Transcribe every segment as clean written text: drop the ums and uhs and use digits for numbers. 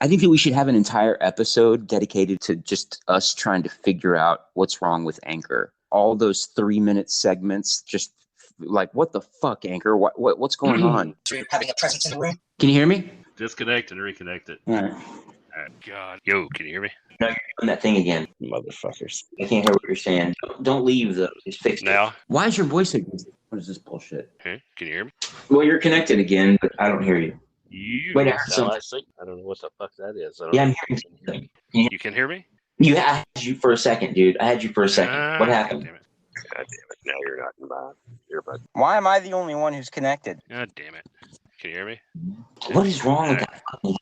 I think that we should have an entire episode dedicated to just us trying to figure out what's wrong with Anchor. All those 3-minute segments, just like, what the fuck, Anchor? What's going on? Having a presence in the room. Can you hear me? Disconnect and reconnect it. All right. God. Yo, can you hear me? No, you're doing that thing again. Motherfuckers. I can't hear what you're saying. Don't leave, though. Just fix it. Now? Why is your voice like this? What is this bullshit? Hey, can you hear me? Well, you're connected again, but I don't hear you. Wait, I heard something. I don't know what the fuck that is. Yeah, I'm hearing something. You can hear me? I had you for a second, dude. I had you for a second. What happened? God damn it. Now you're not in my earbud. Why am I the only one who's connected? God damn it. Can you hear me? What is wrong with that fucking...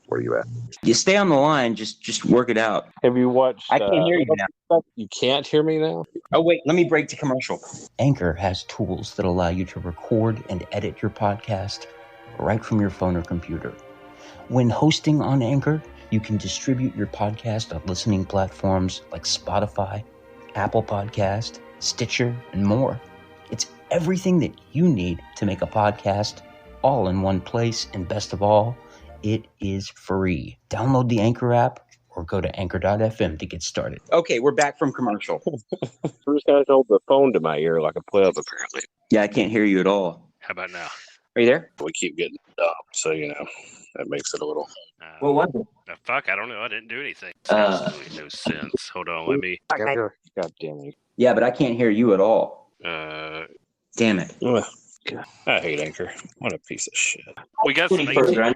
Where are you at? You stay on the line. Just work it out. Have you watched? I can't hear you now. You can't hear me now? Oh, wait. Let me break to commercial. Anchor has tools that allow you to record and edit your podcast right from your phone or computer. When hosting on Anchor, you can distribute your podcast on listening platforms like Spotify, Apple Podcast, Stitcher, and more. It's everything that you need to make a podcast all in one place, and best of all, it is free. Download the Anchor app or go to anchor.fm to get started. Okay, we're back from commercial. Bruce has hold the phone to my ear like a pleb, apparently. Yeah, I can't hear you at all. How about now? Are you there? We keep getting dumb, so, that makes it a little... What was it? Fuck, I don't know. I didn't do anything. Makes no sense. Hold on, let me... God damn it. Yeah, but I can't hear you at all. Damn it. Ugh. I hate Anchor. What a piece of shit. We got some... Can you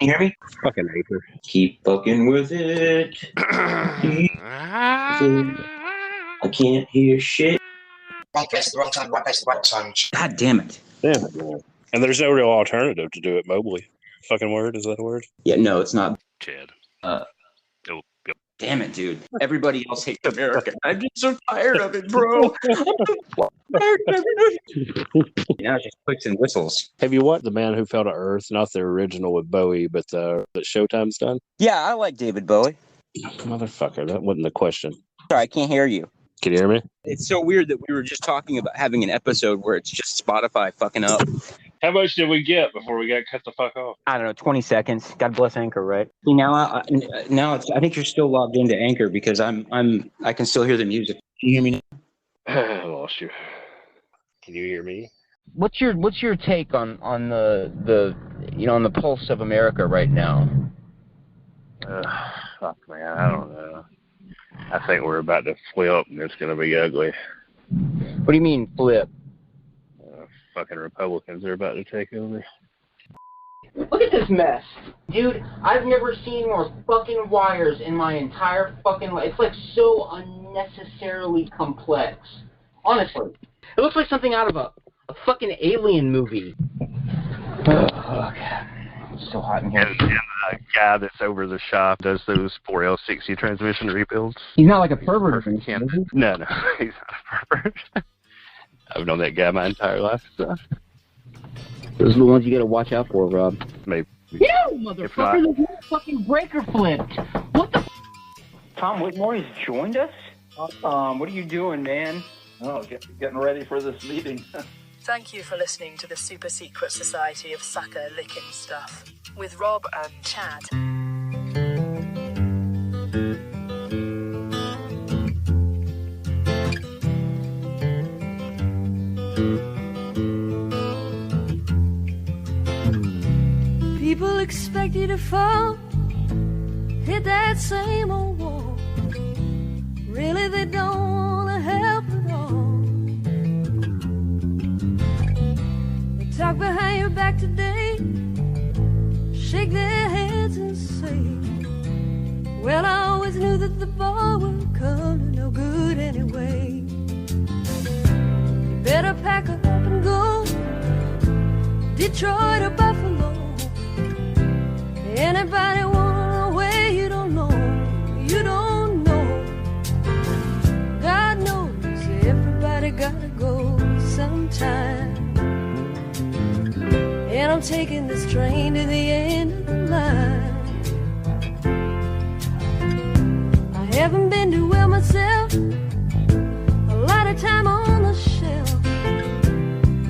hear me? Fucking Anchor. Keep fucking with it. I can't hear shit. Wrong place at the wrong time, right place at the right time. God damn it. Damn it, man. And there's no real alternative to do it mobily. Fucking word? Is that a word? Yeah, no, it's not. Chad. Damn it, dude. Everybody else hates America. I'm just so tired of it, bro. Now it's just clicks and whistles. Have you watched The Man Who Fell to Earth? Not the original with Bowie, but that Showtime's done? Yeah, I like David Bowie. Motherfucker, that wasn't the question. Sorry, I can't hear you. Can you hear me? It's so weird that we were just talking about having an episode where it's just Spotify fucking up. How much did we get before we got cut the fuck off? I don't know, 20 seconds. God bless Anchor, right? Now I think you're still logged into Anchor because I can still hear the music. Can you hear me now? I lost you. Can you hear me? What's your take on the on the pulse of America right now? Fuck, man, I don't know. I think we're about to flip, and it's going to be ugly. What do you mean flip? Fucking Republicans are about to take over. Look at this mess. Dude, I've never seen more fucking wires in my entire fucking life. It's like so unnecessarily complex. Honestly. It looks like something out of a fucking alien movie. Oh, God. It's so hot in here. And the guy that's over the shop does those 4L60 transmission rebuilds. He's not like a pervert. No, he's not a pervert. I've known that guy my entire life. So. Those are the ones you gotta watch out for, Rob. Maybe. You motherfucker, there's no fucking breaker flipped. What the Tom Whitmore has joined us? What are you doing, man? Oh, getting ready for this meeting. Thank you for listening to the Super Secret Society of Sucker Licking Stuff with Rob and Chad. People expect you to fall, hit that same old wall. Really, they don't want to help at all. They talk behind your back today, shake their heads and say, well, I always knew that the ball would come to no good anyway. You better pack up and go, Detroit or Buffalo. Anybody wanna know where you don't know? You don't know. God knows everybody gotta go sometime. And I'm taking this train to the end of the line. I haven't been to well myself. A lot of time on the shelf,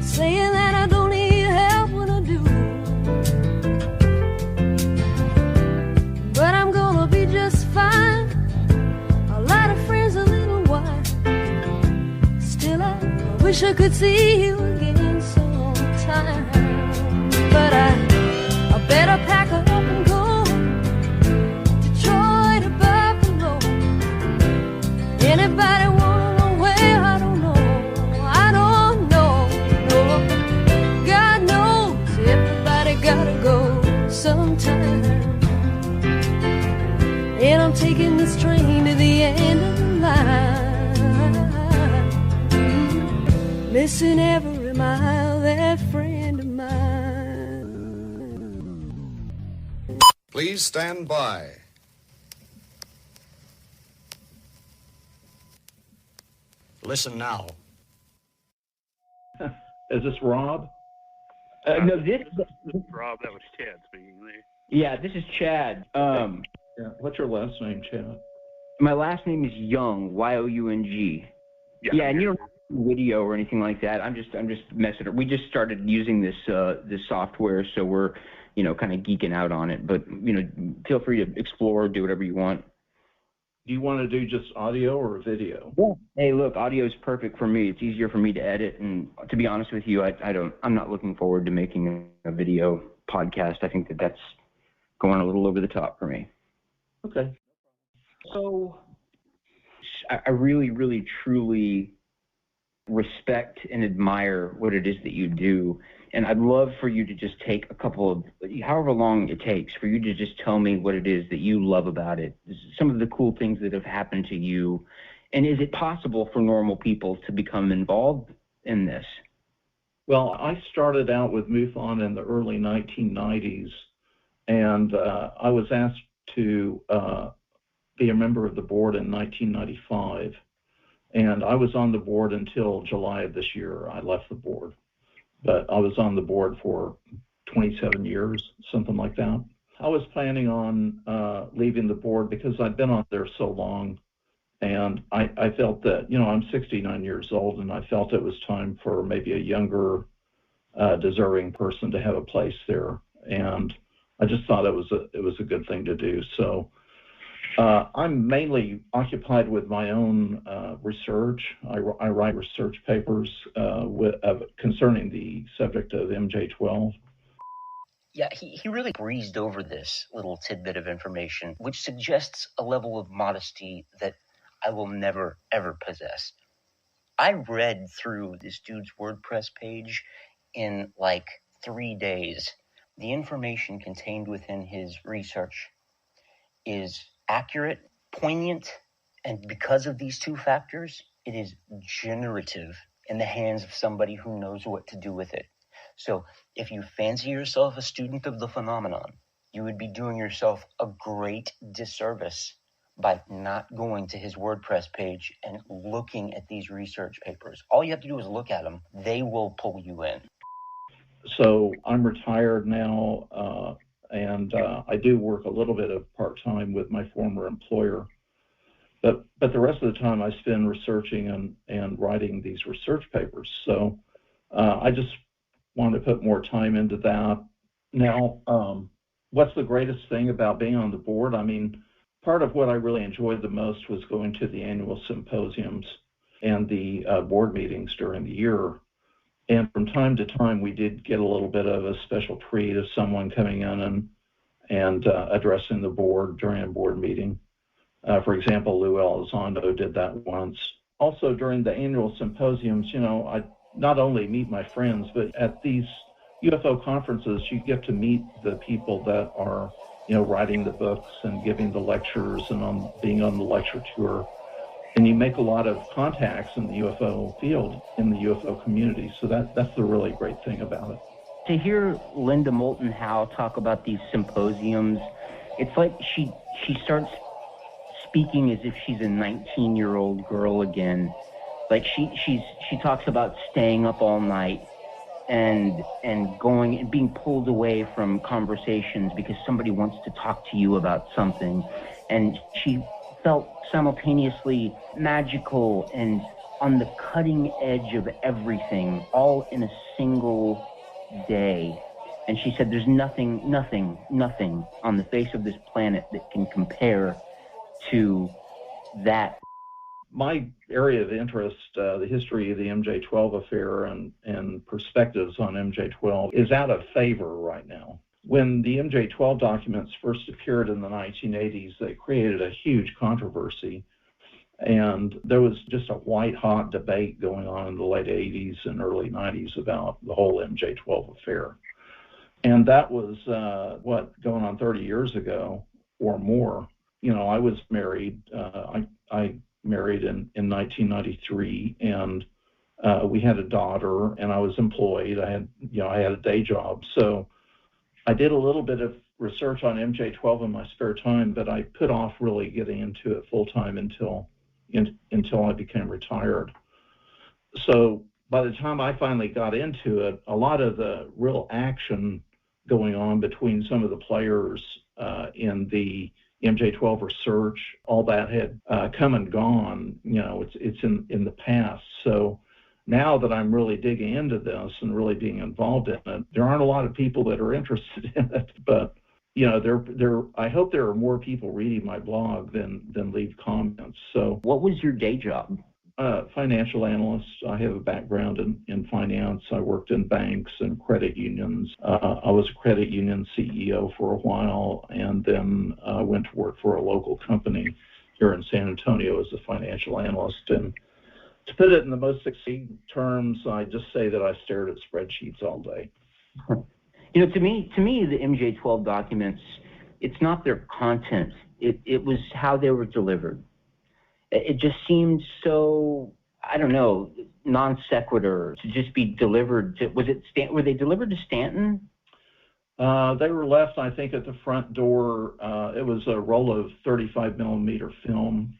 saying that I don't need help when I do. wish I could see you again sometime. But I better pack up and go. Detroit or Buffalo. Anybody wanna know where? I don't know. I don't know. No. God knows everybody gotta go sometime. And I'm taking this train to the end of the line. Missing every mile, that friend of mine. Please stand by. Listen now. Is this Rob? No, this. Rob, that was Chad speaking there. Yeah, this is Chad. Yeah. What's your last name, Chad? My last name is Young, Young. Yeah, and you don't have a video or anything like that. I'm just messing. We just started using this software, so we're kind of geeking out on it. But feel free to explore, do whatever you want. Do you want to do just audio or video? Yeah. Hey, look, audio is perfect for me. It's easier for me to edit, and to be honest with you, I'm not looking forward to making a video podcast. I think that's going a little over the top for me. Okay. So I really, really, truly respect and admire what it is that you do. And I'd love for you to just take a couple of, however long it takes, for you to just tell me what it is that you love about it. Some of the cool things that have happened to you. And is it possible for normal people to become involved in this? Well, I started out with MUFON in the early 1990s, and I was asked to be a member of the board in 1995, and I was on the board until July of this year. I left the board, but I was on the board for 27 years, something like that. I was planning on leaving the board because I'd been on there so long, and I felt that, I'm 69 years old, and I felt it was time for maybe a younger, deserving person to have a place there, and I just thought it was a good thing to do. So I'm mainly occupied with my own research. I write research papers concerning the subject of MJ12. Yeah, he really breezed over this little tidbit of information, which suggests a level of modesty that I will never, ever possess. I read through this dude's WordPress page in like 3 days. The information contained within his research is accurate, poignant, and because of these two factors, it is generative in the hands of somebody who knows what to do with it. So if you fancy yourself a student of the phenomenon, you would be doing yourself a great disservice by not going to his WordPress page and looking at these research papers. All you have to do is look at them. They will pull you in. So I'm retired now, and I do work a little bit of part-time with my former employer. But the rest of the time I spend researching and writing these research papers. So I just want to put more time into that. Now, what's the greatest thing about being on the board? I mean, part of what I really enjoyed the most was going to the annual symposiums and the board meetings during the year. And from time to time, we did get a little bit of a special treat of someone coming in and addressing the board during a board meeting. For example, Lou Elizondo did that once. Also, during the annual symposiums, I not only meet my friends, but at these UFO conferences, you get to meet the people that are, writing the books and giving the lectures and being on the lecture tour. And you make a lot of contacts in the UFO field, in the UFO community. So that's the really great thing about it. To hear Linda Moulton Howe talk about these symposiums, it's like she starts speaking as if she's a 19-year-old girl again. Like she talks about staying up all night and going and being pulled away from conversations because somebody wants to talk to you about something. And she felt simultaneously magical and on the cutting edge of everything, all in a single day. And she said there's nothing on the face of this planet that can compare to that my area of interest, the history of the MJ-12 affair and perspectives on MJ-12, is out of favor right now. When the MJ-12 documents first appeared in the 1980s, they created a huge controversy. And there was just a white-hot debate going on in the late 80s and early 90s about the whole MJ-12 affair. And that was, going on 30 years ago or more. I was married. I married in 1993, and we had a daughter, and I was employed. I had a day job. So I did a little bit of research on MJ-12 in my spare time, but I put off really getting into it full-time until I became retired. So by the time I finally got into it, a lot of the real action going on between some of the players in the MJ-12 research, all that had come and gone. It's in the past. So now that I'm really digging into this and really being involved in it, there aren't a lot of people that are interested in it, but I hope there are more people reading my blog than leave comments. So, what was your day job? Financial analyst. I have a background in finance. I worked in banks and credit unions. I was a credit union CEO for a while, and then went to work for a local company here in San Antonio as a financial analyst. And to put it in the most succinct terms, I just say that I stared at spreadsheets all day. To me, the MJ-12 documents, it's not their content. It was how they were delivered. It just seemed so, I don't know, non sequitur to just be delivered to, were they delivered to Stanton? They were left, I think, at the front door. It was a roll of 35 millimeter film,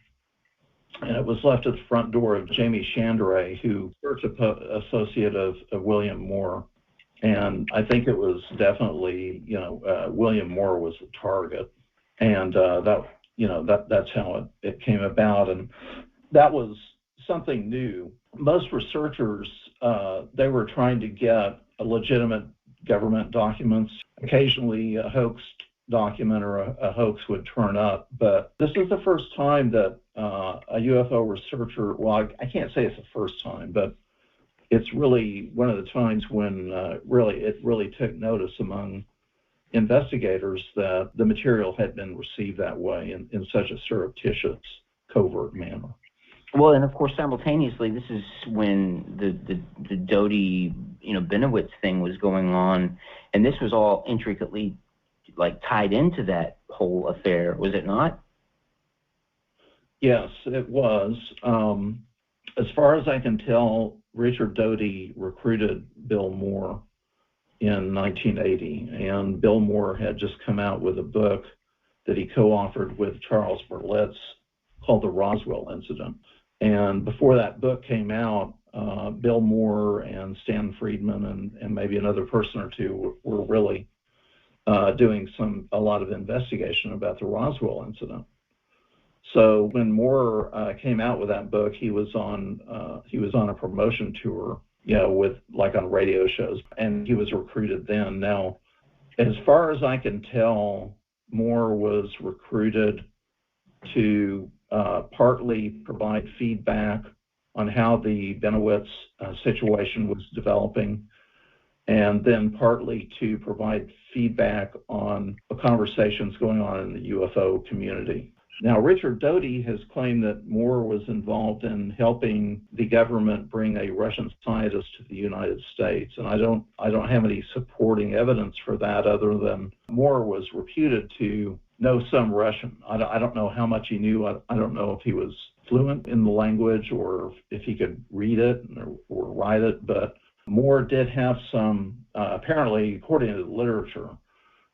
and it was left at the front door of Jamie Chandray, who was a associate of William Moore. And I think it was definitely, William Moore was the target, and that's how it came about, and that was something new. Most researchers, they were trying to get a legitimate government documents. Occasionally, a hoax document or a hoax would turn up, but this is the first time that a UFO researcher. Well, I can't say it's the first time, but it's really one of the times when it really took notice among investigators that the material had been received that way in such a surreptitious, covert manner. Well, and of course, simultaneously, this is when the Doty, Benowitz thing was going on, and this was all intricately tied into that whole affair, was it not? Yes, it was. As far as I can tell, Richard Doty recruited Bill Moore in 1980, and Bill Moore had just come out with a book that he co-authored with Charles Berlitz called The Roswell Incident. And before that book came out, Bill Moore and Stan Friedman and maybe another person or two were really doing a lot of investigation about the Roswell incident. So when Moore came out with that book, he was on a promotion tour, with on radio shows, and he was recruited then. Now, as far as I can tell, Moore was recruited to partly provide feedback on how the Benowitz situation was developing, and then partly to provide feedback on the conversations going on in the UFO community. Now, Richard Doty has claimed that Moore was involved in helping the government bring a Russian scientist to the United States, and I don't have any supporting evidence for that other than Moore was reputed to know some Russian. I don't know how much he knew. I don't know if he was fluent in the language or if he could read it or write it, but Moore did have some, apparently, according to the literature,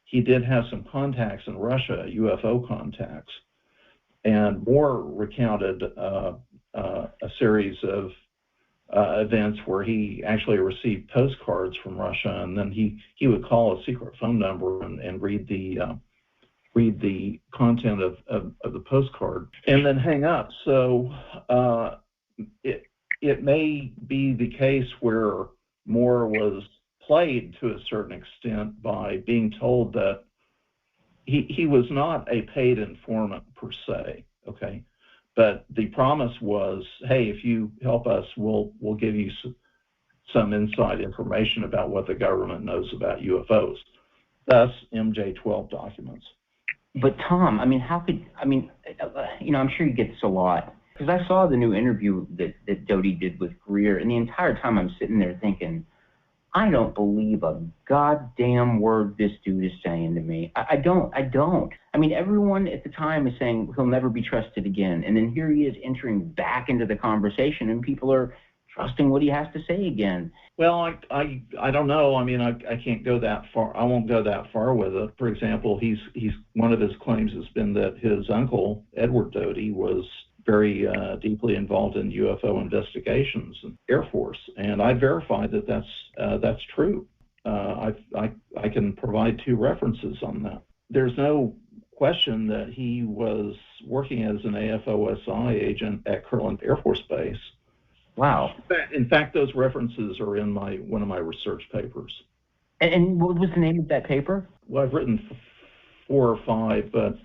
he did have some contacts in Russia, UFO contacts. And Moore recounted a series of events where he actually received postcards from Russia, and then he would call a secret phone number and read the content of the postcard and then hang up. So it may be the case where Moore was played to a certain extent by being told that he was not a paid informant per se, okay, But the promise was, hey, if you help us, we'll give you some inside information about what the government knows about UFOs. Thus, MJ-12 documents. But Tom, I'm sure you get this a lot, because I saw the new interview that Doty did with Greer, and the entire time I'm sitting there thinking, I don't believe a goddamn word this dude is saying to me. I don't. I mean, everyone at the time is saying he'll never be trusted again, and then here he is entering back into the conversation, and people are trusting what he has to say again. Well, I don't know. I mean, I can't go that far. I won't go that far with it. For example, he's one of his claims has been that his uncle, Edward Doty, was very deeply involved in UFO investigations in Air Force, and I verified that that's true. I can provide 2 references on that. There's no question that he was working as an AFOSI agent at Kirtland Air Force Base. Wow. In fact, those references are in one of my research papers. And what was the name of that paper? Well, I've written 4 or 5, but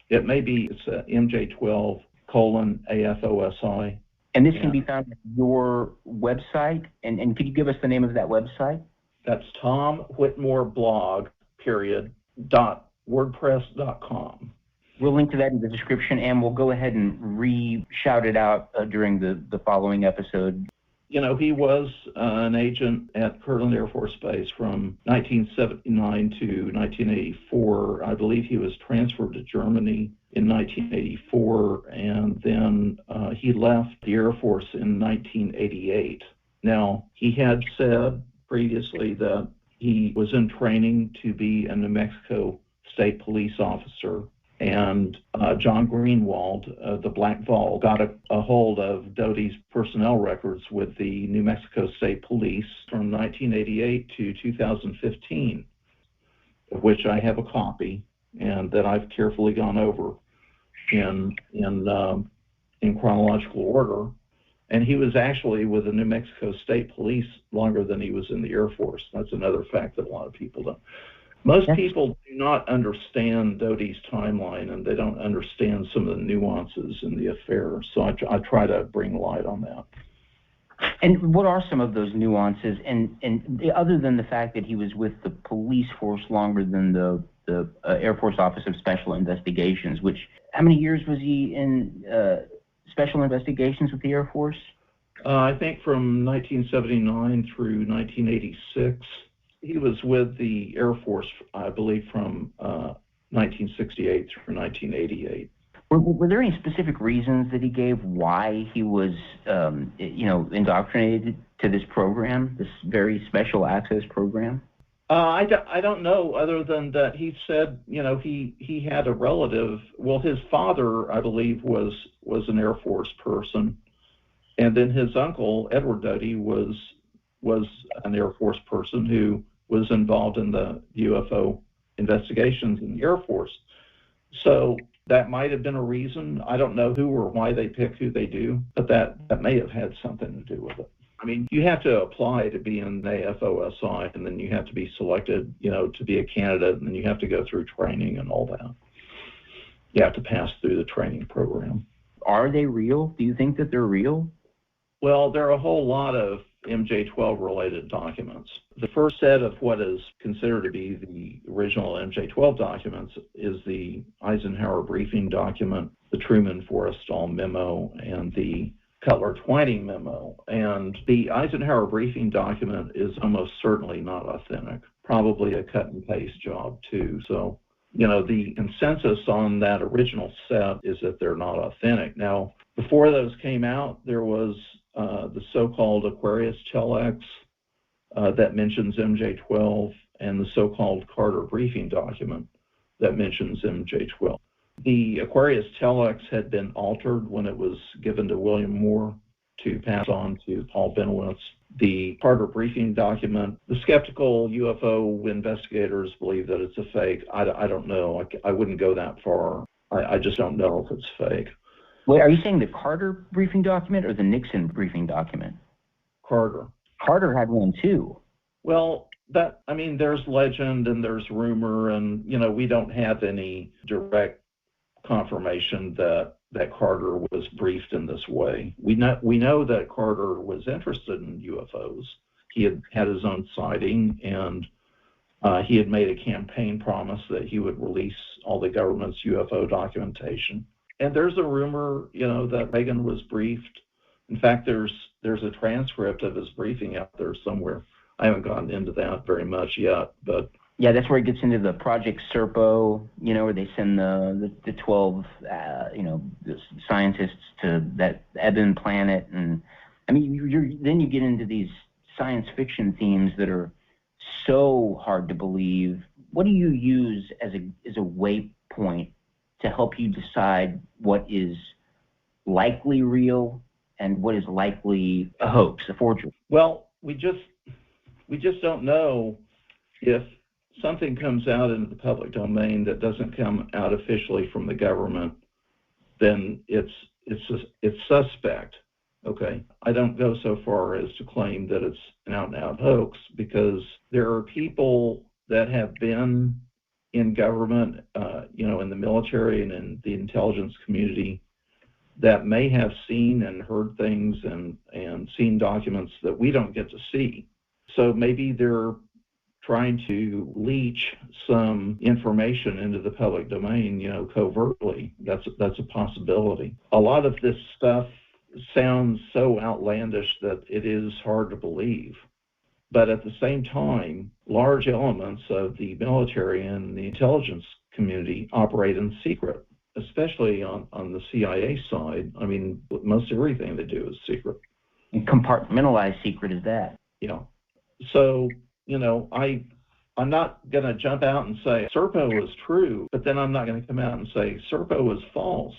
it may be, it's MJ-12 : AFOSI. And this can be found at your website? And could you give us the name of that website? That's Tom Whitmore blog, .wordpress.com. We'll link to that in the description, and we'll go ahead and re-shout it out during the following episode. You know, he was an agent at Kirtland Air Force Base from 1979 to 1984. I believe he was transferred to Germany in 1984, and then he left the Air Force in 1988. Now, he had said previously that he was in training to be a New Mexico State Police officer. And John Greenwald, the Black Vault, got a hold of Doty's personnel records with the New Mexico State Police from 1988 to 2015, of which I have a copy, and that I've carefully gone over in chronological order. And he was actually with the New Mexico State Police longer than he was in the Air Force. That's another fact that a lot of people don't. Most people do not understand Doty's timeline, and they don't understand some of the nuances in the affair. So I try to bring light on that. And what are some of those nuances? And other than the fact that he was with the police force longer than the Air Force Office of Special Investigations, which, how many years was he in Special Investigations with the Air Force? I think from 1979 through 1986. He was with the Air Force, I believe, from 1968 through 1988. Were there any specific reasons that he gave why he was, indoctrinated to this program, this very special access program? I don't know, other than that he said, he had a relative. Well, his father, I believe, was an Air Force person, and then his uncle, Edward Doty, was an Air Force person who was involved in the UFO investigations in the Air Force. So that might have been a reason. I don't know who or why they pick who they do, but that may have had something to do with it. I mean, you have to apply to be in the AFOSI, and then you have to be selected, to be a candidate, and then you have to go through training and all that. You have to pass through the training program. Are they real? Do you think that they're real? Well, there are a whole lot of MJ-12 related documents. The first set of what is considered to be the original MJ-12 documents is the Eisenhower briefing document, the Truman-Forrestal memo, and the Cutler-Twining memo. And the Eisenhower briefing document is almost certainly not authentic, probably a cut and paste job too. So, the consensus on that original set is that they're not authentic. Now, before those came out, there was the so-called Aquarius Telex that mentions MJ-12, and the so-called Carter briefing document that mentions MJ-12. The Aquarius Telex had been altered when it was given to William Moore to pass on to Paul Benowitz. The Carter briefing document, the skeptical UFO investigators believe that it's a fake. I don't know. I wouldn't go that far. I just don't know if it's fake. Wait, are you saying the Carter briefing document or the Nixon briefing document? Carter. Carter had one too. Well, there's legend and there's rumor, and we don't have any direct confirmation that that Carter was briefed in this way. We know that Carter was interested in UFOs. He had his own sighting, and he had made a campaign promise that he would release all the government's UFO documentation. And there's a rumor, that Reagan was briefed. In fact, there's a transcript of his briefing out there somewhere. I haven't gotten into that very much yet, but yeah, that's where it gets into the Project Serpo, where they send the 12, the scientists to that Eben planet, and I mean, then you get into these science fiction themes that are so hard to believe. What do you use as a waypoint to help you decide what is likely real and what is likely a hoax, a forgery? Well, we just don't know. If something comes out into the public domain that doesn't come out officially from the government, then it's suspect. Okay, I don't go so far as to claim that it's an out-and-out hoax, because there are people that have been in government, in the military and in the intelligence community, that may have seen and heard things and seen documents that we don't get to see. So maybe they're trying to leach some information into the public domain, covertly. That's a possibility. A lot of this stuff sounds so outlandish that it is hard to believe. But at the same time, large elements of the military and the intelligence community operate in secret, especially on the CIA side. I mean, most everything they do is secret. And compartmentalized secret is that. Yeah. So, I'm not going to jump out and say Serpo is true, but then I'm not going to come out and say Serpo is false.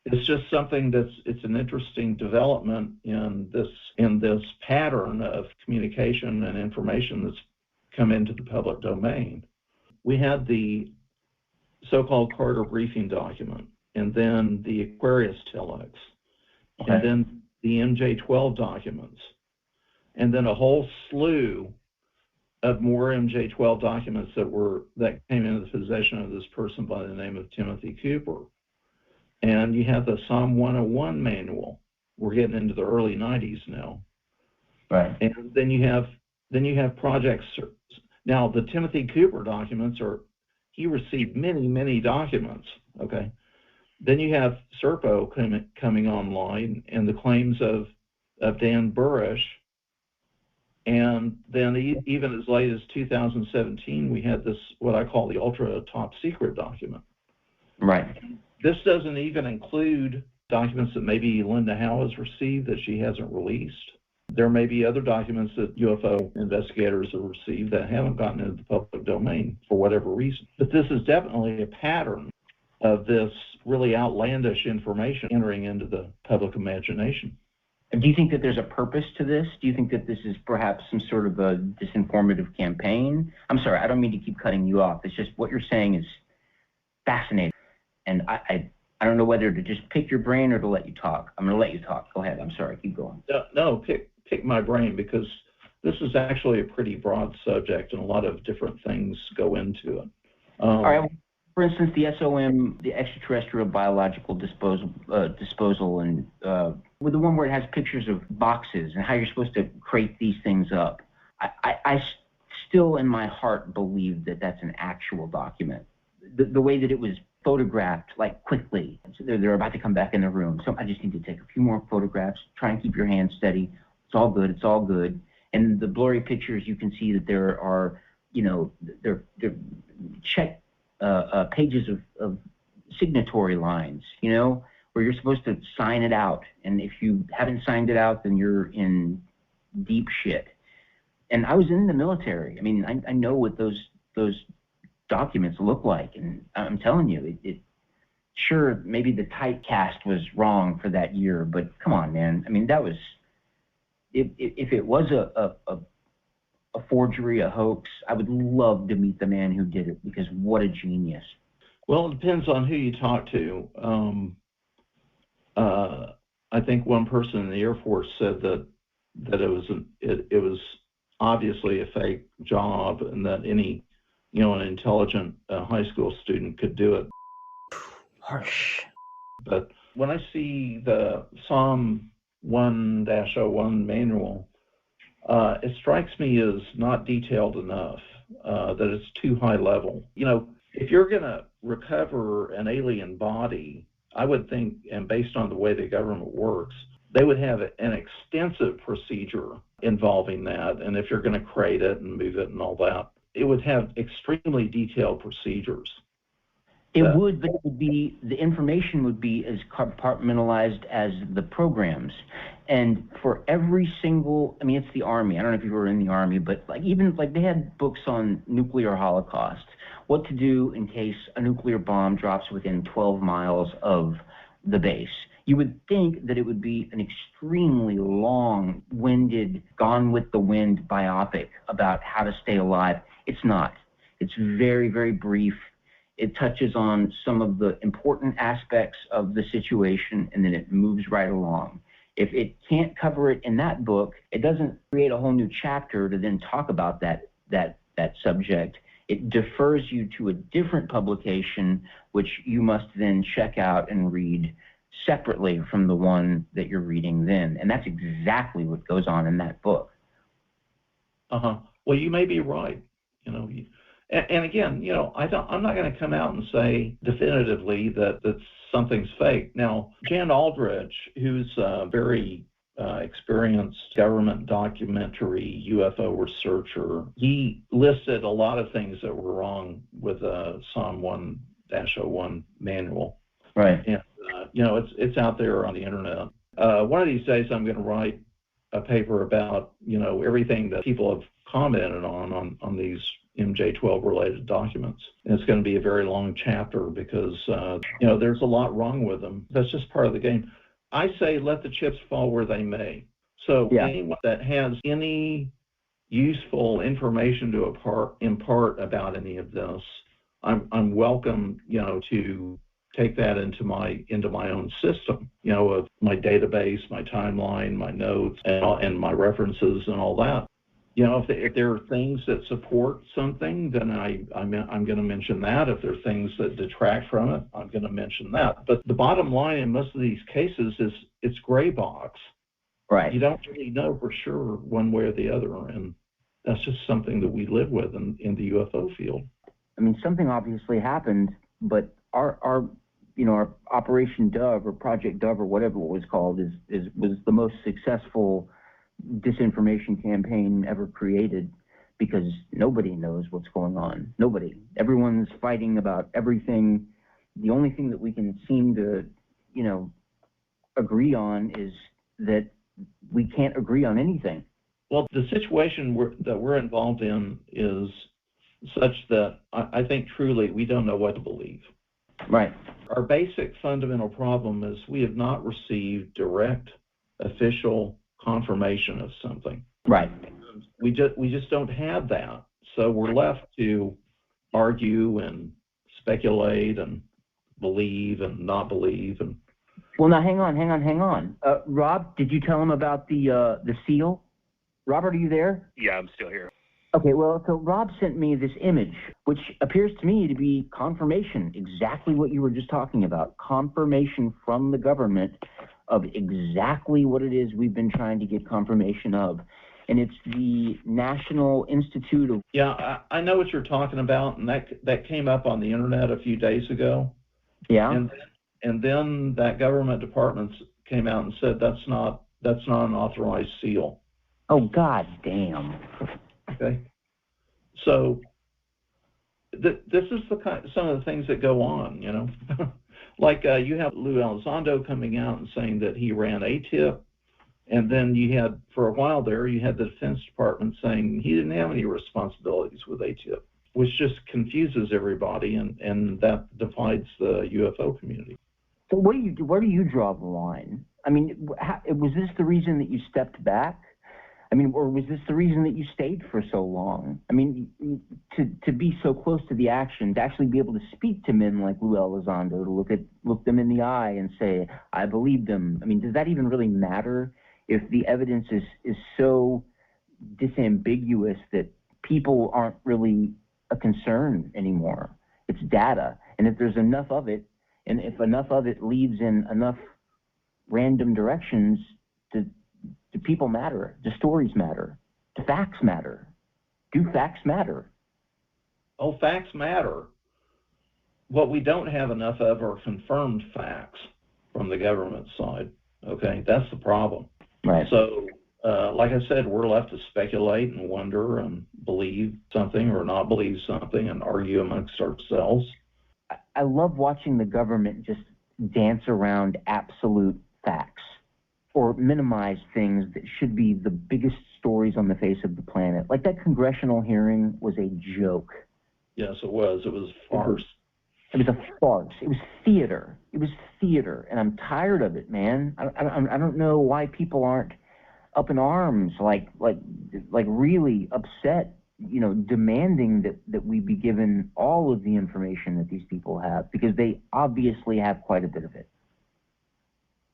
It's just something it's an interesting development in this pattern of communication and information that's come into the public domain. We had the so-called Carter briefing document, and then the Aquarius telex, okay, and then the MJ-12 documents, and then a whole slew of more MJ-12 documents that came into the possession of this person by the name of Timothy Cooper. And you have the Psalm 101 manual. We're getting into the early 90s now. Right. And then you have projects. Now, the Timothy Cooper documents he received many, many documents, okay? Then you have Serpo coming online, and the claims of Dan Burish. And then even as late as 2017, we had this, what I call the ultra top secret document. Right. This doesn't even include documents that maybe Linda Howe has received that she hasn't released. There may be other documents that UFO investigators have received that haven't gotten into the public domain for whatever reason. But this is definitely a pattern of this really outlandish information entering into the public imagination. Do you think that there's a purpose to this? Do you think that this is perhaps some sort of a disinformative campaign? I'm sorry, I don't mean to keep cutting you off. It's just what you're saying is fascinating. And I don't know whether to just pick your brain or to let you talk. I'm going to let you talk. Go ahead. I'm sorry. Keep going. No, pick my brain, because this is actually a pretty broad subject and a lot of different things go into it. All right. For instance, the SOM, the extraterrestrial biological disposal, and with the one where it has pictures of boxes and how you're supposed to crate these things up. I still, in my heart, believe that that's an actual document. The way that it was photographed, like, quickly. So they're about to come back in the room. So I just need to take a few more photographs. Try and keep your hands steady. It's all good. It's all good. And the blurry pictures, you can see that there are, they're check pages of signatory lines, where you're supposed to sign it out. And if you haven't signed it out, then you're in deep shit. And I was in the military. I mean, I know what those documents look like, and I'm telling you, it sure, maybe the typecast was wrong for that year, but come on, man. I mean, that was, if it was a forgery, a hoax, I would love to meet the man who did it, because what a genius. Well, it depends on who you talk to. I think one person in the Air Force said that it was obviously a fake job, and that any an intelligent high school student could do it. Harsh. But when I see the SOM 1-01 manual, it strikes me as not detailed enough, that it's too high level. You know, if you're going to recover an alien body, I would think, and based on the way the government works, they would have an extensive procedure involving that. And if you're going to crate it and move it and all that, it would have extremely detailed procedures. It would, but it would be, the information would be as compartmentalized as the programs. And for every single, I mean, it's the Army. I don't know if you were in the Army, but like even like they had books on nuclear holocaust, what to do in case a nuclear bomb drops within 12 miles of the base. You would think that it would be an extremely long-winded, Gone with the Wind biopic about how to stay alive. It's not. It's very, very brief. It touches on some of the important aspects of the situation, and then it moves right along. If it can't cover it in that book, it doesn't create a whole new chapter to then talk about that subject. It defers you to a different publication, which you must then check out and read separately from the one that you're reading then. And that's exactly what goes on in that book. Well, you may be right. You know, and again, you know, I'm not going to come out and say definitively that something's fake. Now, Jan Aldrich, who's a very experienced government documentary UFO researcher, he listed a lot of things that were wrong with the SOM 1-01 manual. Right. And, you know, it's out there on the internet. One of these days I'm going to write a paper about, you know, everything that people have commented on these MJ-12 related documents. And it's going to be a very long chapter because, you know, there's a lot wrong with them. That's just part of the game. I say let the chips fall where they may. So anyone that has any useful information to impart about any of this, I'm welcome, you know, to take that into my own system, you know, of my database, my timeline, my notes, and my references and all that. You know, if there are things that support something, then I'm going to mention that. If there are things that detract from it, I'm going to mention that. But the bottom line in most of these cases is it's gray box. Right. You don't really know for sure one way or the other, and that's just something that we live with in the UFO field. I mean, something obviously happened, but our Operation Dove or Project Dove or whatever it was called was the most successful disinformation campaign ever created, because nobody knows what's going on. Nobody. Everyone's fighting about everything. The only thing that we can seem to, you know, agree on is that we can't agree on anything. Well, the situation that we're involved in is such that I think truly we don't know what to believe. Right. Our basic fundamental problem is we have not received direct official confirmation of something. Right. We just don't have that. So we're left to argue and speculate and believe and not believe. And well, now hang on. Rob, did you tell him about the seal? Robert, are you there? Yeah, I'm still here. Okay, well, so Rob sent me this image, which appears to me to be confirmation, exactly what you were just talking about, confirmation from the government of exactly what it is we've been trying to get confirmation of. And it's the National Institute of... Yeah, I know what you're talking about, and that came up on the internet a few days ago. Yeah. And then that government department came out and said that's not an authorized seal. Oh, God damn. Okay. So this is some of the things that go on, you know. Like you have Lou Elizondo coming out and saying that he ran ATIP, and then you had, for a while there, you had the Defense Department saying he didn't have any responsibilities with ATIP, which just confuses everybody, and that divides the UFO community. So where do you draw the line? I mean, was this the reason that you stepped back? I mean, or was this the reason that you stayed for so long? I mean, to be so close to the action, to actually be able to speak to men like Lou Elizondo, to look them in the eye and say, I believe them. I mean, does that even really matter if the evidence is so disambiguous that people aren't really a concern anymore? It's data. And if there's enough of it, And if enough of it leads in enough random directions, do people matter? Do stories matter? Do facts matter? Do facts matter? Oh, facts matter. What we don't have enough of are confirmed facts from the government side. Okay, that's the problem. Right. So, like I said, we're left to speculate and wonder and believe something or not believe something and argue amongst ourselves. I love watching the government just dance around absolute facts or minimize things that should be the biggest stories on the face of the planet. Like that congressional hearing was a joke. Yes, it was. It was a farce. It was a farce. It was theater. It was theater, and I'm tired of it, man. I don't know why people aren't up in arms, like really upset, demanding that we be given all of the information that these people have, because they obviously have quite a bit of it.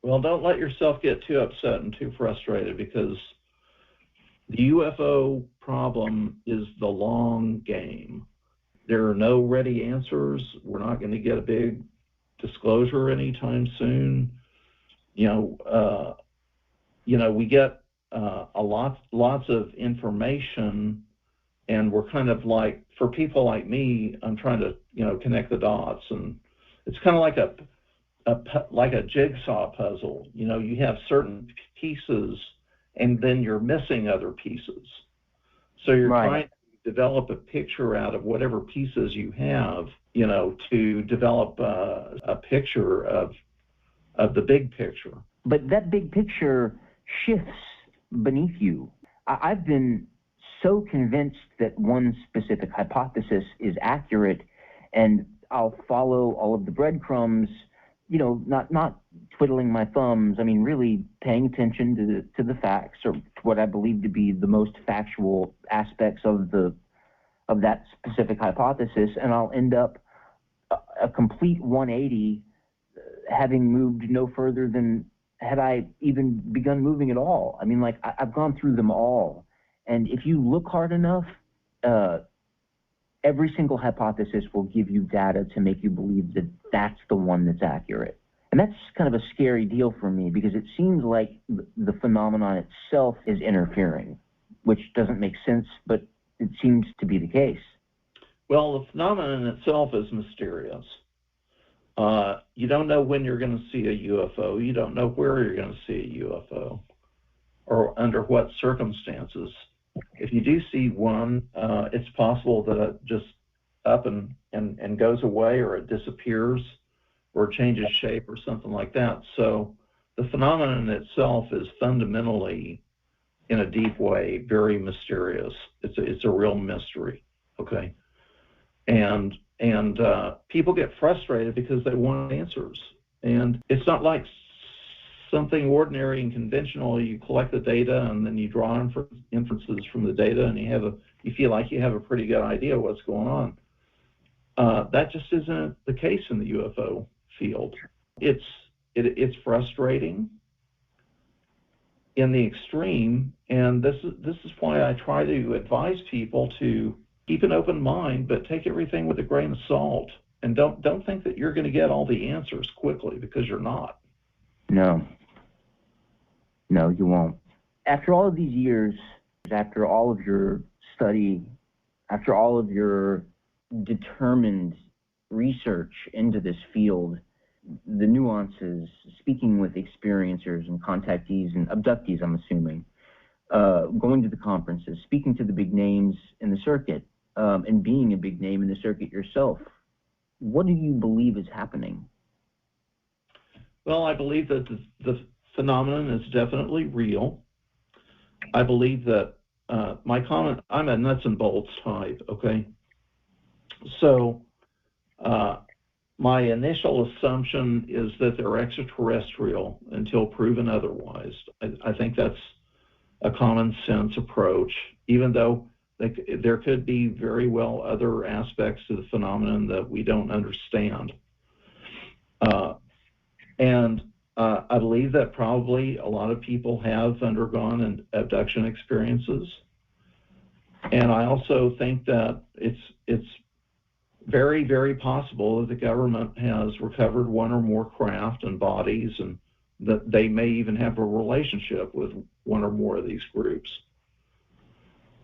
Well, don't let yourself get too upset and too frustrated, because the UFO problem is the long game. There are no ready answers. We're not going to get a big disclosure anytime soon. We get lots of information, and we're kind of like, for people like me, I'm trying to connect the dots, and it's kind of like a jigsaw puzzle. You have certain pieces, and then you're missing other pieces. So you're trying to develop a picture out of whatever pieces you have, to develop a picture of the big picture. But that big picture shifts beneath you. I've been so convinced that one specific hypothesis is accurate, and I'll follow all of the breadcrumbs, not twiddling my thumbs. I mean, really paying attention to the facts, or to what I believe to be the most factual aspects of that specific hypothesis, and I'll end up a complete 180, having moved no further than had I even begun moving at all. I mean, like, I've gone through them all, and if you look hard enough, every single hypothesis will give you data to make you believe that that's the one that's accurate. And that's kind of a scary deal for me, because it seems like the phenomenon itself is interfering, which doesn't make sense, but it seems to be the case. Well, the phenomenon itself is mysterious. You don't know when you're going to see a UFO. You don't know where you're going to see a UFO, or under what circumstances. If you do see one, it's possible that it just up and goes away, or it disappears, or it changes shape, or something like that. So the phenomenon itself is fundamentally, in a deep way, very mysterious. It's a real mystery, okay? And people get frustrated because they want answers. And it's not like something ordinary and conventional. You collect the data and then you draw inferences from the data, and you feel like you have a pretty good idea of what's going on. That just isn't the case in the UFO field. It's frustrating in the extreme, and this is why I try to advise people to keep an open mind, but take everything with a grain of salt, and don't think that you're going to get all the answers quickly, because you're not. No, you won't. After all of these years, after all of your study, after all of your determined research into this field, the nuances, speaking with experiencers and contactees and abductees, I'm assuming, going to the conferences, speaking to the big names in the circuit, and being a big name in the circuit yourself, what do you believe is happening? Well, I believe that the phenomenon is definitely real. I believe that my comment, I'm a nuts and bolts type, okay? So my initial assumption is that they're extraterrestrial until proven otherwise. I think that's a common sense approach, even though there could be very well other aspects to the phenomenon that we don't understand. And I believe that probably a lot of people have undergone abduction experiences. And I also think that it's very, very possible that the government has recovered one or more craft and bodies, and that they may even have a relationship with one or more of these groups.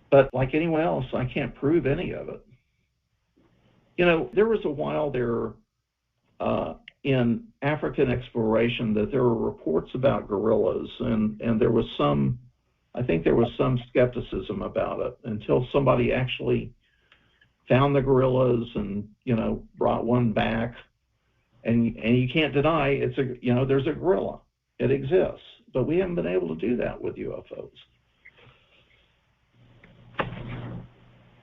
But like anyone else, I can't prove any of it. You know, there was a while there in African exploration that there were reports about gorillas, and there was some, I think there was some skepticism about it until somebody actually found the gorillas and, you know, brought one back. And you can't deny it's a, you know, there's a gorilla. It exists. But we haven't been able to do that with UFOs.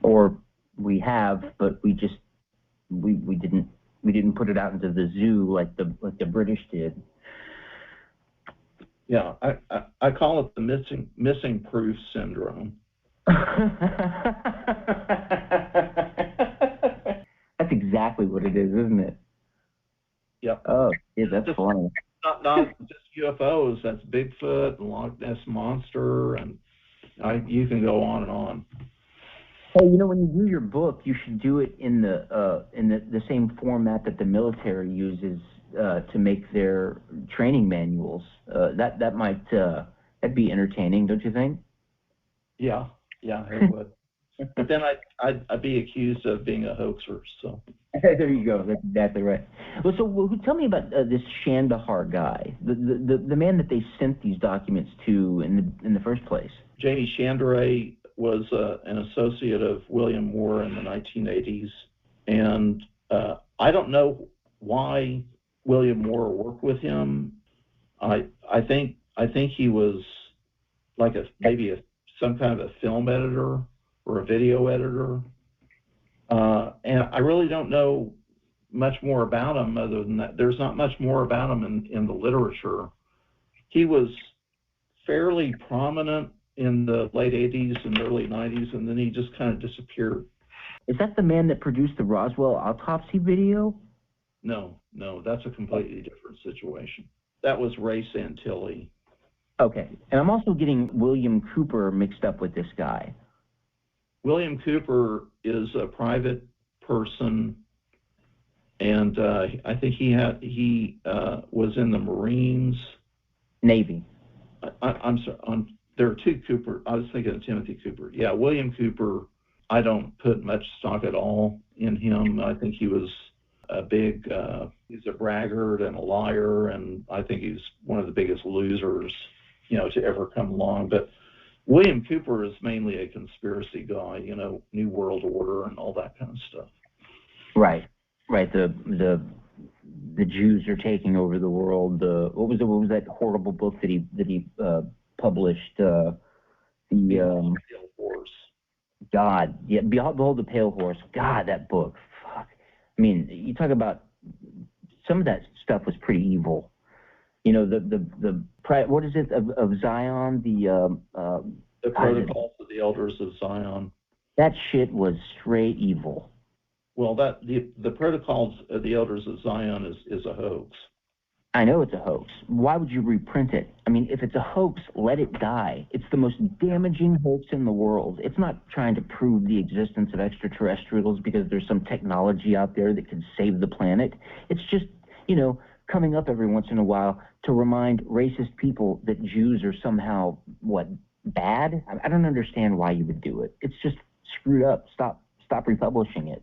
Or we have, but we just we didn't put it out into the zoo like the British did. Yeah, I call it the missing proof syndrome. That's exactly what it is, isn't it? Yep. Oh, yeah, that's funny. Not just UFOs. That's Bigfoot and Loch Ness Monster, and you can go on and on. Hey, you know, when you do your book, you should do it in the same format that the military uses to make their training manuals. That might that'd be entertaining, don't you think? Yeah, it would. But then I'd be accused of being a hoaxer. So there you go. That's exactly right. Well, so tell me about this Shandahar guy, the man that they sent these documents to in the first place. Jamie Chandray was an associate of William Moore in the 1980s, and I don't know why William Moore worked with him. I think he was like some kind of a film editor or a video editor, and I really don't know much more about him other than that. There's not much more about him in the literature. He was fairly prominent in the late 80s and early 90s, and then he just kind of disappeared. Is that the man that produced the Roswell autopsy video? No, that's a completely different situation. That was Ray Santilli. Okay, and I'm also getting William Cooper mixed up with this guy. William Cooper is a private person, and I think he was in the Marines. Navy. I'm sorry. There are two Cooper. I was thinking of Timothy Cooper. Yeah, William Cooper, I don't put much stock at all in him. I think he was he's a braggart and a liar, and I think he's one of the biggest losers, you know, to ever come along. But William Cooper is mainly a conspiracy guy, you know, New World Order and all that kind of stuff. Right. The Jews are taking over the world. What was that horrible book that he published? The Pale Horse. God, yeah, Behold the Pale Horse. God, that book. Fuck. I mean, you talk about some of that stuff was pretty evil. You know, the what is it of Zion? The Protocols of the Elders of Zion. That shit was straight evil. Well, the Protocols of the Elders of Zion is a hoax. I know it's a hoax. Why would you reprint it? I mean, if it's a hoax, let it die. It's the most damaging hoax in the world. It's not trying to prove the existence of extraterrestrials because there's some technology out there that can save the planet. It's just, you know, coming up every once in a while to remind racist people that Jews are somehow, bad? I don't understand why you would do it. It's just screwed up. Stop republishing it.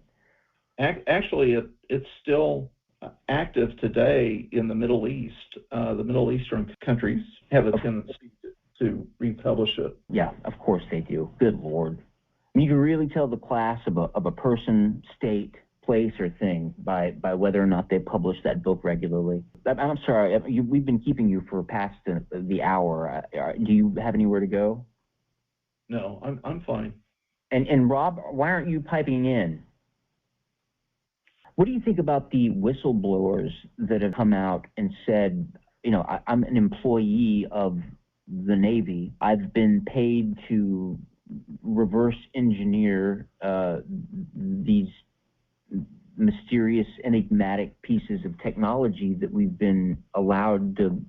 Actually, it's still active today in the Middle East. The Middle Eastern countries have a tendency to republish it. Yeah, of course they do. Good Lord. I mean, you can really tell the class of a person, state, place, or thing by whether or not they publish that book regularly. I'm sorry, we've been keeping you for past the hour. Do you have anywhere to go? No, I'm fine. And Rob, why aren't you piping in? What do you think about the whistleblowers that have come out and said, you know, I'm an employee of the Navy. I've been paid to reverse engineer these mysterious, enigmatic pieces of technology that we've been allowed to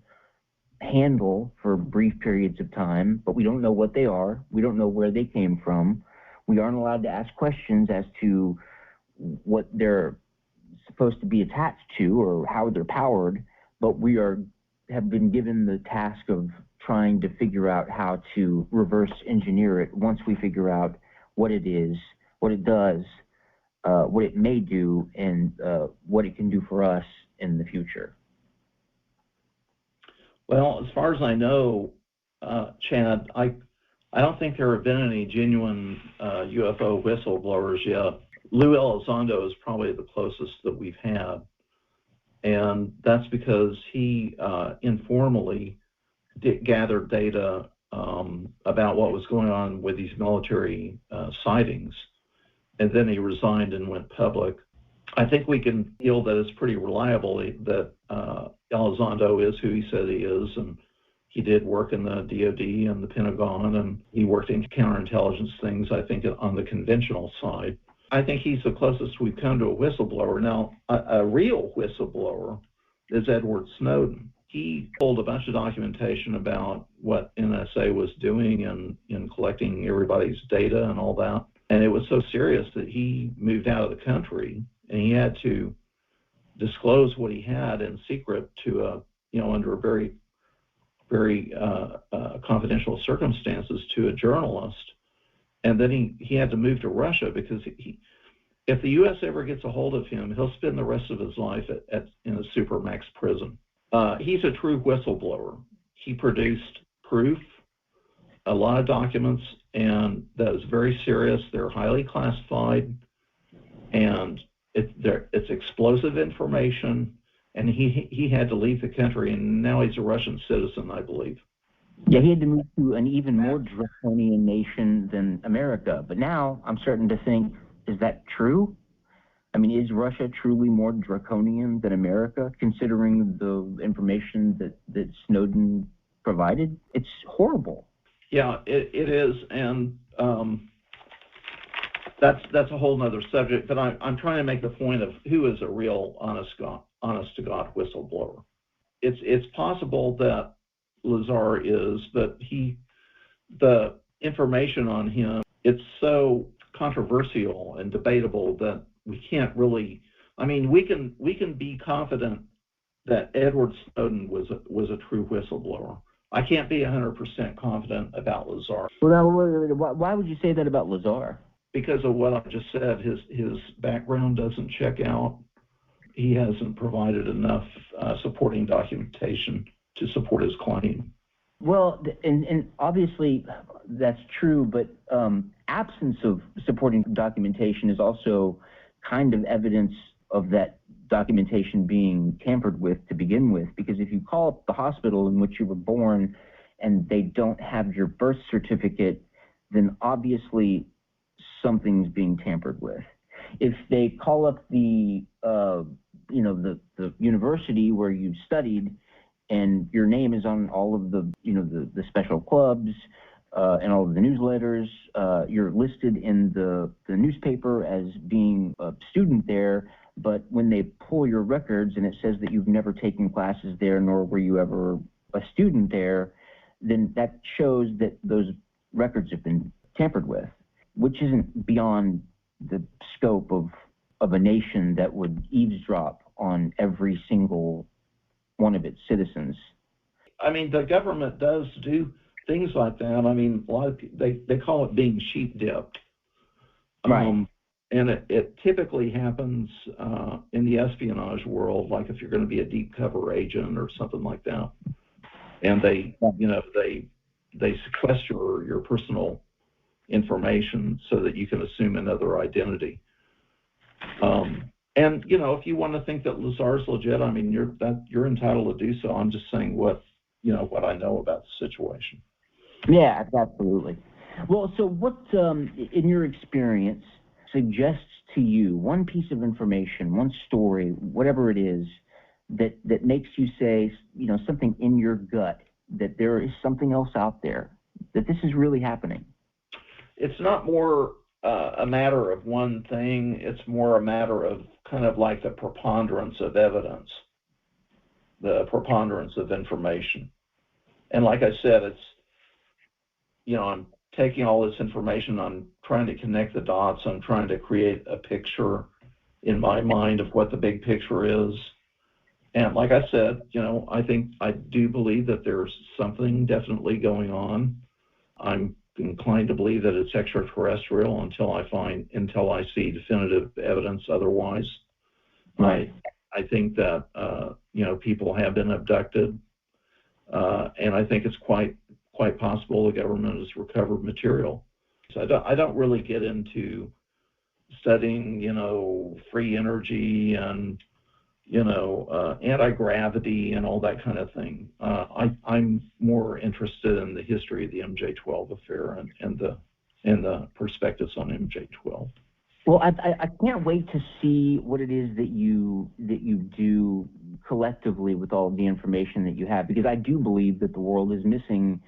handle for brief periods of time, but we don't know what they are. We don't know where they came from. We aren't allowed to ask questions as to what they're supposed to be attached to or how they're powered, but we have been given the task of trying to figure out how to reverse engineer it once we figure out what it is, what it does, what it may do, and what it can do for us in the future. Well, as far as I know, Chad, I don't think there have been any genuine UFO whistleblowers yet. Lou Elizondo is probably the closest that we've had, and that's because he informally gathered data about what was going on with these military sightings, and then he resigned and went public. I think we can feel that it's pretty reliable that Elizondo is who he said he is, and he did work in the DoD and the Pentagon, and he worked in counterintelligence things, I think, on the conventional side. I think he's the closest we've come to a whistleblower. Now, a real whistleblower is Edward Snowden. He pulled a bunch of documentation about what NSA was doing in collecting everybody's data and all that. And it was so serious that he moved out of the country, and he had to disclose what he had in secret to under a very, very confidential circumstances to a journalist. And then he had to move to Russia because if the U.S. ever gets a hold of him, he'll spend the rest of his life in a supermax prison. He's a true whistleblower. He produced proof, a lot of documents, and that is very serious. They're highly classified, and it's explosive information. And he had to leave the country, and now he's a Russian citizen, I believe. Yeah, he had to move to an even more draconian nation than America. But now I'm starting to think, is that true? I mean, is Russia truly more draconian than America, considering the information that Snowden provided? It's horrible. Yeah, it is, and that's a whole nother subject. But I'm trying to make the point of who is a real honest-to-God whistleblower. It's possible that Lazar is, but the information on him, it's so controversial and debatable that we can't really. I mean, we can be confident that Edward Snowden was a true whistleblower. I can't be 100% confident about Lazar. Well, why would you say that about Lazar? Because of what I just said. His background doesn't check out. He hasn't provided enough supporting documentation to support his claim. Well, and obviously that's true, but absence of supporting documentation is also kind of evidence of that documentation being tampered with to begin with, because if you call up the hospital in which you were born and they don't have your birth certificate, then obviously something's being tampered with. If they call up the university where you studied and your name is on all of the special clubs and all of the newsletters, you're listed in the newspaper as being a student there, but when they pull your records and it says that you've never taken classes there, nor were you ever a student there, then that shows that those records have been tampered with, which isn't beyond the scope of a nation that would eavesdrop on every single one of its citizens. I mean, the government does do things like that. I mean, a lot of people, they call it being sheep dipped. Right. And it typically happens in the espionage world, like if you're going to be a deep cover agent or something like that. And they sequester your personal information so that you can assume another identity. And if you want to think that Lazar's legit, I mean, you're entitled to do so. I'm just saying what I know about the situation. Yeah, absolutely. Well, so what, in your experience, suggests to you one piece of information, one story, whatever it is, that makes you say, something in your gut that there is something else out there, that this is really happening? It's not more a matter of one thing. It's more a matter of kind of like the preponderance of evidence, the preponderance of information. And like I said, it's, I'm taking all this information, I'm trying to connect the dots, I'm trying to create a picture in my mind of what the big picture is. And like I said, I do believe that there's something definitely going on. I'm inclined to believe that it's extraterrestrial until I see definitive evidence otherwise. Right. I think that people have been abducted, and I think it's quite possible the government has recovered material. So I don't really get into studying free energy and anti-gravity and all that kind of thing. I'm more interested in the history of the MJ-12 affair and the perspectives on MJ-12. Well, I can't wait to see what it is that you do collectively with all of the information that you have, because I do believe that the world is missing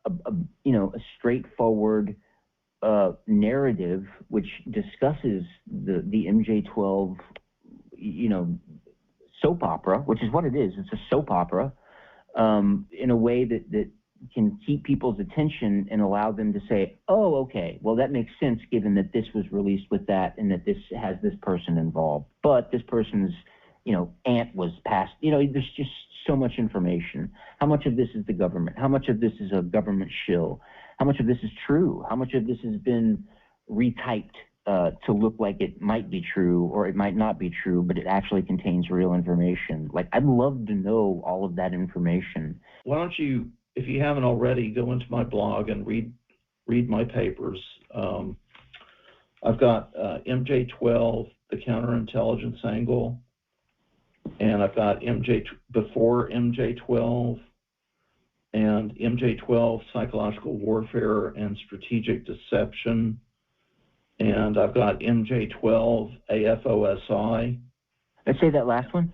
a straightforward narrative which discusses the MJ-12 soap opera, which is what it is. It's a soap opera, in a way that can keep people's attention and allow them to say, oh, okay, well, that makes sense given that this was released with that and that this has this person involved. But this person's, aunt was passed. There's just so much information. How much of this is the government? How much of this is a government shill? How much of this is true? How much of this has been retyped to look like it might be true or it might not be true, but it actually contains real information? Like, I'd love to know all of that information. Why don't you, if you haven't already, go into my blog and read my papers. I've got MJ-12, the counterintelligence angle, and I've got before MJ-12 and MJ-12 psychological warfare and strategic deception. And I've got MJ-12 AFOSI. Let's say that last one.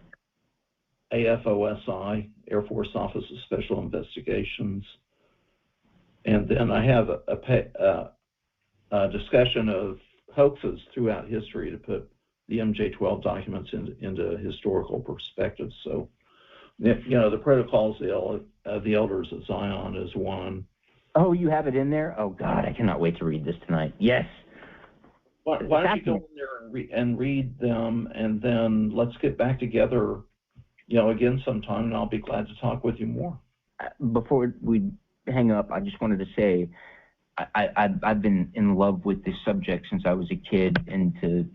AFOSI, Air Force Office of Special Investigations. And then I have a discussion of hoaxes throughout history to put the MJ-12 documents into historical perspective. So, the Protocols of the Elders of Zion is one. Oh, you have it in there? Oh, God, I cannot wait to read this tonight. Yes. Why don't you go in there and read them, and then let's get back together, again sometime, and I'll be glad to talk with you more. Before we hang up, I just wanted to say I've been in love with this subject since I was a kid, and to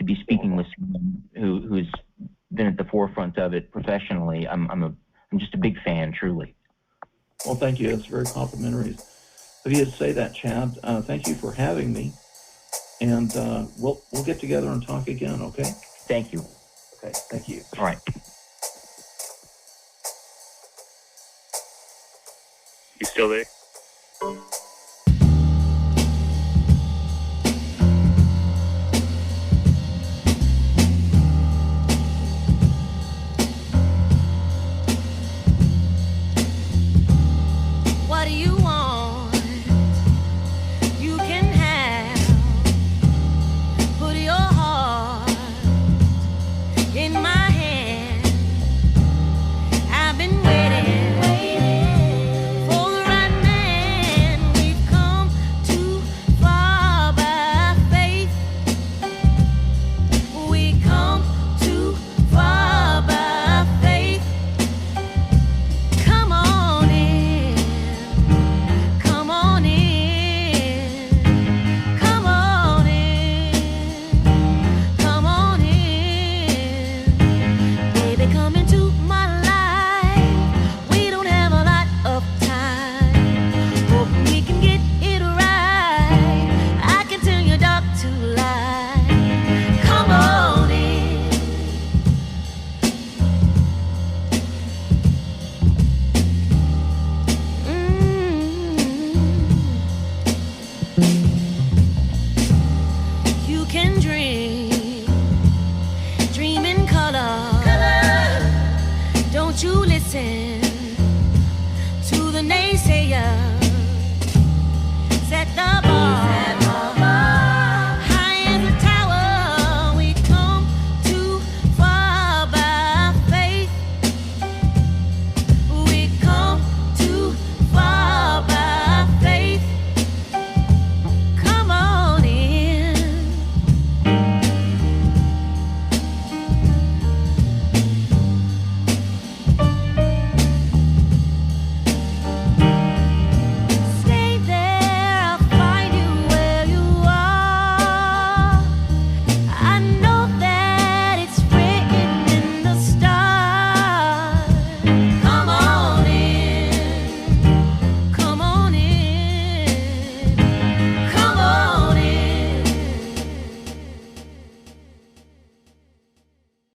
be speaking with someone who's been at the forefront of it professionally, I'm just a big fan, truly. Well, thank you. It's very complimentary of you to say that, Chad. Thank you for having me, and we'll get together and talk again. Okay. Thank you. Okay. Thank you. All right. You still there? What do you want? You can have. Put your heart in my hand. I've been waiting for the right man. We've come too far by faith. We come too far by faith. Come on in. Come on in. Come on in. Come on in. Baby, come into my life. We don't have a lot of time. Hope we can get it right. I can turn your dark to light. Come on in. You can dream in color. Don't you listen to the naysayers.